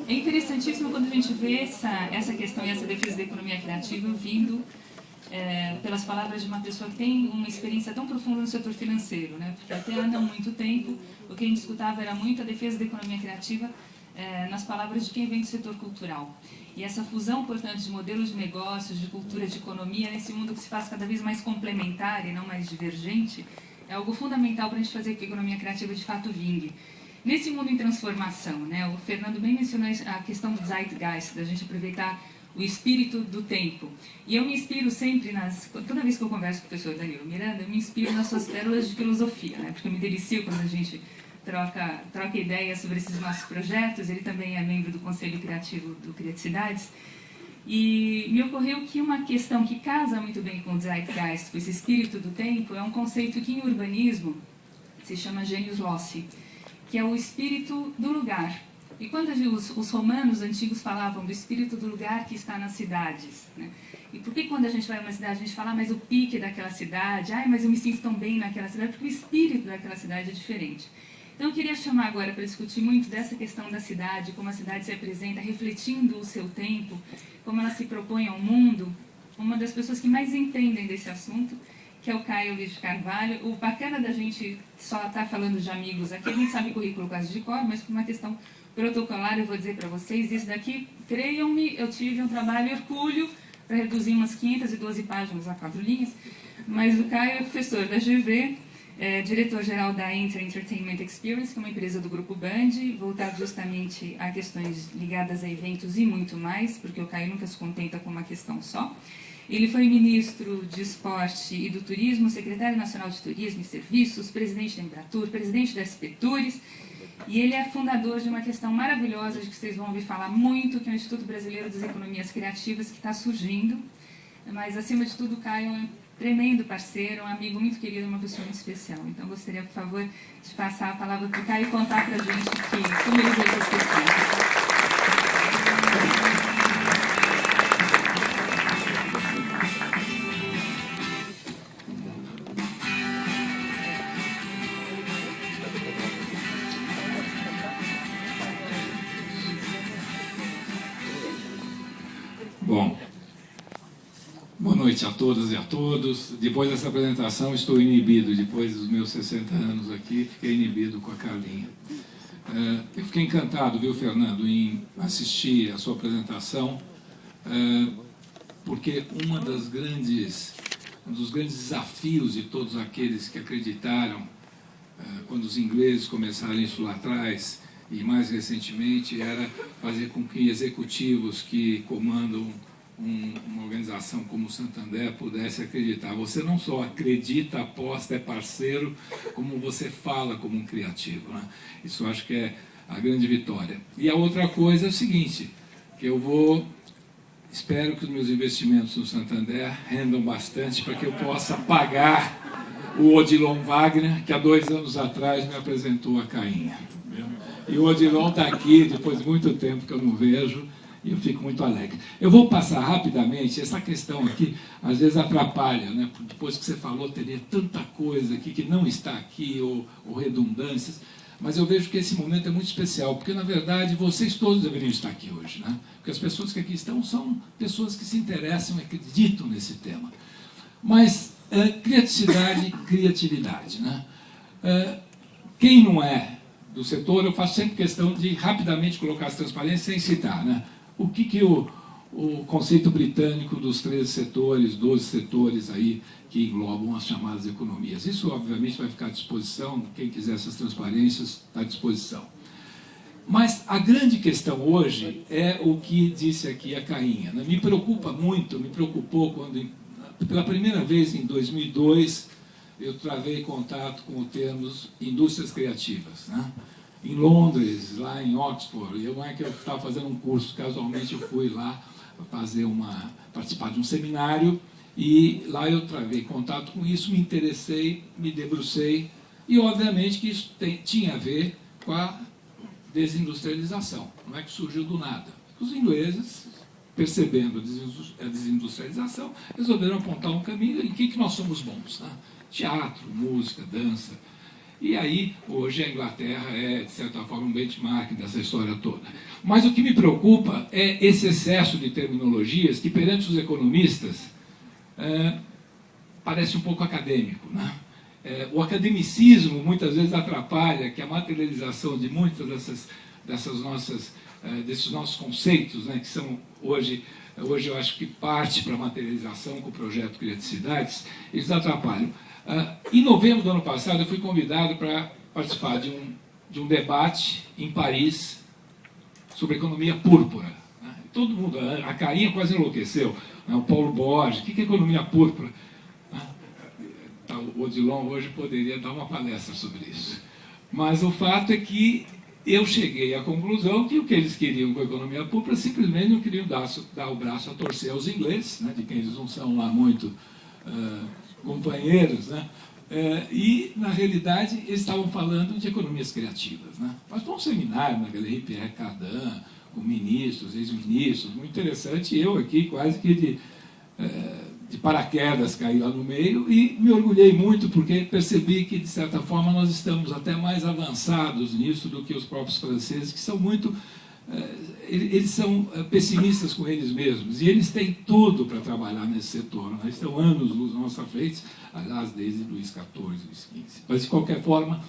É interessantíssimo quando a gente vê essa questão e essa defesa da economia criativa vindo pelas palavras de uma pessoa que tem uma experiência tão profunda no setor financeiro, né? Porque até há não muito tempo, o que a gente escutava era muito a defesa da economia criativa nas palavras de quem vem do setor cultural. E essa fusão, portanto, de modelos de negócios, de cultura, de economia, nesse mundo que se faz cada vez mais complementar e não mais divergente, é algo fundamental para a gente fazer que a economia criativa de fato vingue. Nesse mundo em transformação, né, o Fernando bem mencionou a questão do zeitgeist, da gente aproveitar o espírito do tempo. E eu me inspiro sempre toda vez que eu converso com o professor Danilo Miranda, eu me inspiro nas suas pérolas de filosofia, né, porque eu me delicio quando a gente troca ideias sobre esses nossos projetos. Ele também é membro do Conselho Criativo do Criaticidades. E me ocorreu que uma questão que casa muito bem com o zeitgeist, com esse espírito do tempo, é um conceito que em urbanismo se chama genius loci, que é o espírito do lugar. E quando os romanos antigos falavam do espírito do lugar que está nas cidades, né? E por que quando a gente vai a uma cidade a gente fala, mas o pique daquela cidade, mas eu me sinto tão bem naquela cidade, porque o espírito daquela cidade é diferente. Então eu queria chamar agora para discutir muito dessa questão da cidade, como a cidade se apresenta, refletindo o seu tempo, como ela se propõe ao mundo, uma das pessoas que mais entendem desse assunto, que é o Caio Luiz de Carvalho. O bacana da gente só estar falando de amigos aqui, a gente sabe currículo quase de cor, mas por uma questão protocolar eu vou dizer para vocês, isso daqui, creiam-me, eu tive um trabalho hercúleo para reduzir umas 512 páginas a 4 linhas, mas o Caio é professor da GV, diretor-geral da Entertainment Experience, que é uma empresa do Grupo Band, voltado justamente a questões ligadas a eventos e muito mais, porque o Caio nunca se contenta com uma questão só. Ele foi ministro de Esporte e do Turismo, secretário nacional de Turismo e Serviços, presidente da Embratur, presidente da SP Tours, e ele é fundador de uma questão maravilhosa, de que vocês vão ouvir falar muito, que é o Instituto Brasileiro das Economias Criativas, que está surgindo. Mas, acima de tudo, o Caio é um tremendo parceiro, um amigo muito querido, uma pessoa muito especial. Então, gostaria, por favor, de passar a palavra para o Caio e contar para a gente como ele vê essas questões. Bom, boa noite a todas e a todos. Depois dessa apresentação estou inibido, depois dos meus 60 anos aqui, fiquei inibido com a Carlinha. Eu fiquei encantado, viu, Fernando, em assistir a sua apresentação, porque um dos grandes desafios de todos aqueles que acreditaram, quando os ingleses começaram isso lá atrás, e mais recentemente, era fazer com que executivos que comandam uma organização como o Santander pudessem acreditar. Você não só acredita, aposta, é parceiro, como você fala como um criativo, né? Isso eu acho que é a grande vitória. E a outra coisa é o seguinte, que espero que os meus investimentos no Santander rendam bastante para que eu possa pagar o Odilon Wagner, que há 2 anos atrás me apresentou a Cainha. E o Odilon está aqui, depois de muito tempo que eu não vejo, e eu fico muito alegre. Eu vou passar rapidamente, essa questão aqui às vezes atrapalha, né? Depois que você falou, teria tanta coisa aqui que não está aqui, ou redundâncias, mas eu vejo que esse momento é muito especial, porque na verdade vocês todos deveriam estar aqui hoje, né? Porque as pessoas que aqui estão são pessoas que se interessam e acreditam nesse tema. Mas criatividade, criatividade, né? Quem não é do setor, eu faço sempre questão de rapidamente colocar as transparências sem citar, né? O que o conceito britânico dos 13 setores, 12 setores aí que englobam as chamadas economias. Isso, obviamente, vai ficar à disposição, quem quiser essas transparências está à disposição. Mas a grande questão hoje é o que disse aqui a Cainha, né? Me preocupa muito, me preocupou quando, pela primeira vez em 2002, eu travei contato com o termo indústrias criativas, né? Em Londres, lá em Oxford, eu estava fazendo um curso, casualmente eu fui lá participar de um seminário, e lá eu travei contato com isso, me interessei, me debrucei, e obviamente que isso tinha a ver com a desindustrialização, não é que surgiu do nada. Os ingleses, percebendo a desindustrialização, resolveram apontar um caminho em que nós somos bons, né? Teatro, música, dança. E aí, hoje, a Inglaterra é, de certa forma, um benchmark dessa história toda. Mas o que me preocupa é esse excesso de terminologias que, perante os economistas, parece um pouco acadêmico, né? O academicismo, muitas vezes, atrapalha que a materialização de muitas desses nossos conceitos, né, que são, hoje eu acho que parte para a materialização com o projeto Criaticidades, eles atrapalham. Em novembro do ano passado, eu fui convidado para participar de um debate em Paris sobre economia púrpura. Né? Todo mundo, a Cainha quase enlouqueceu. Né? O Paulo Borges, o que é economia púrpura? O Odilon hoje poderia dar uma palestra sobre isso. Mas o fato é que eu cheguei à conclusão que o que eles queriam com a economia púrpura simplesmente não queriam dar o braço a torcer aos ingleses, né, de quem eles não são lá muito companheiros, né, e, na realidade, eles estavam falando de economias criativas. Né. Mas foi um seminário na Galeria Pierre Cardin, com ministros, ex-ministros, muito interessante, e eu aqui quase que de paraquedas caí lá no meio e me orgulhei muito porque percebi que, de certa forma, nós estamos até mais avançados nisso do que os próprios franceses, que são muito... eles são pessimistas com eles mesmos e eles têm tudo para trabalhar nesse setor. Né? Estão anos-luz à nossa frente, aliás, desde Luís XIV, Luís XV. Mas, de qualquer forma,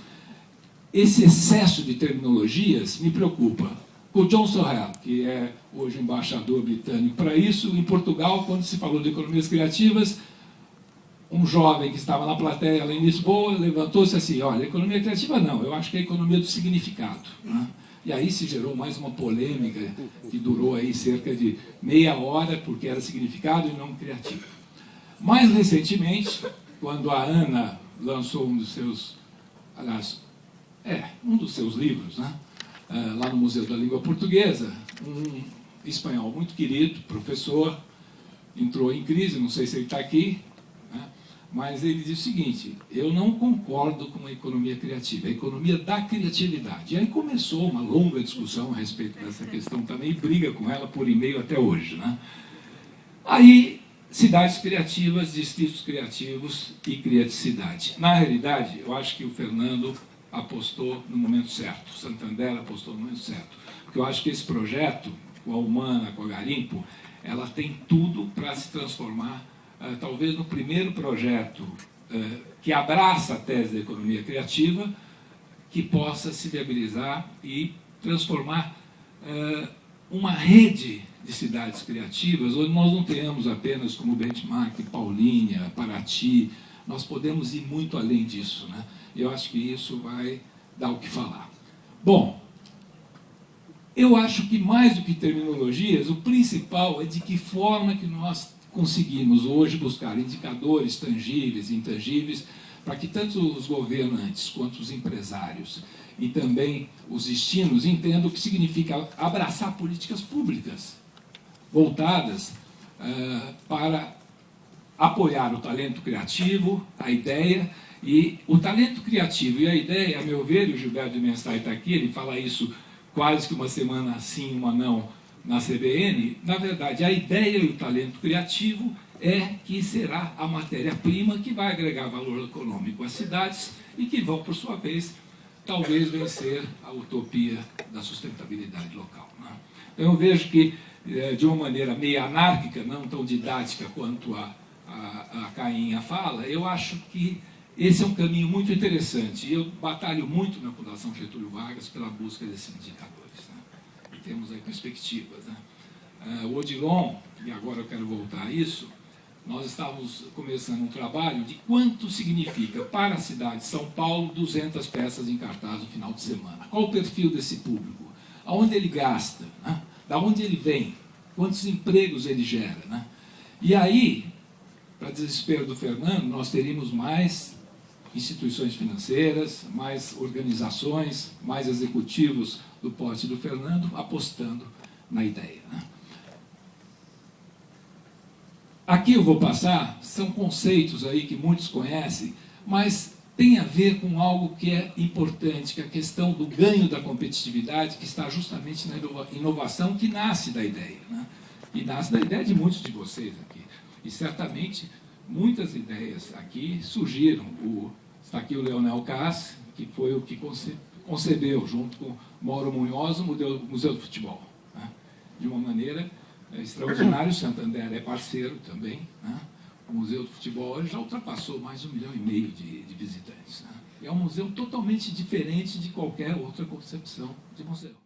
esse excesso de terminologias me preocupa. O John Sorrell, que é hoje embaixador britânico para isso, em Portugal, quando se falou de economias criativas, um jovem que estava na plateia lá em Lisboa levantou-se assim: olha, economia criativa não, eu acho que é a economia do significado. Né? E aí se gerou mais uma polêmica que durou aí cerca de meia hora, porque era significado e não criativo. Mais recentemente, quando a Ana lançou um dos seus livros, né? Lá no Museu da Língua Portuguesa, um espanhol muito querido, professor, entrou em crise, não sei se ele está aqui, né? Mas ele disse o seguinte: eu não concordo com a economia criativa, a economia da criatividade. E aí começou uma longa discussão a respeito dessa questão também, e briga com ela por e-mail até hoje. Né? Aí, cidades criativas, distritos criativos e criaticidade. Na realidade, eu acho que o Fernando apostou no momento certo, o Santander apostou no momento certo, porque eu acho que esse projeto, com a Humana, com a Garimpo, ela tem tudo para se transformar, talvez no primeiro projeto que abraça a tese da economia criativa, que possa se viabilizar e transformar uma rede de cidades criativas, onde nós não tenhamos apenas como benchmark Paulínia, Paraty, nós podemos ir muito além disso, né? Eu acho que isso vai dar o que falar. Bom, eu acho que mais do que terminologias, o principal é de que forma que nós conseguimos hoje buscar indicadores tangíveis e intangíveis para que tanto os governantes quanto os empresários e também os destinos entendam o que significa abraçar políticas públicas voltadas para apoiar o talento criativo, a ideia. E o talento criativo e a ideia, a meu ver, e o Gilberto de Menstein está aqui, ele fala isso quase que uma semana sim, uma não, na CBN. Na verdade, a ideia e o talento criativo é que será a matéria-prima que vai agregar valor econômico às cidades e que vão, por sua vez, talvez vencer a utopia da sustentabilidade local. Né? Então, eu vejo que, de uma maneira meio anárquica, não tão didática quanto a Cainha fala, eu acho que esse é um caminho muito interessante. E eu batalho muito na Fundação Getúlio Vargas pela busca desses indicadores. Né? E temos aí perspectivas. Né? O Odilon, e agora eu quero voltar a isso, nós estávamos começando um trabalho de quanto significa para a cidade de São Paulo 200 peças em cartaz no final de semana. Qual o perfil desse público? Aonde ele gasta? Né? Da onde ele vem? Quantos empregos ele gera? Né? E aí, para desespero do Fernando, nós teríamos mais instituições financeiras, mais organizações, mais executivos do porte do Fernando apostando na ideia. Né? Aqui eu vou passar, são conceitos aí que muitos conhecem, mas tem a ver com algo que é importante, que é a questão do ganho da competitividade, que está justamente na inovação que nasce da ideia. Né? E nasce da ideia de muitos de vocês aqui. E certamente muitas ideias aqui surgiram. Está aqui o Leonel Kass, que foi o que concebeu, junto com Mauro Munhoz, o Museu do Futebol, né? De uma maneira extraordinária. O Santander é parceiro também, né? O Museu do Futebol já ultrapassou mais de 1,5 milhão de visitantes, né? É um museu totalmente diferente de qualquer outra concepção de museu.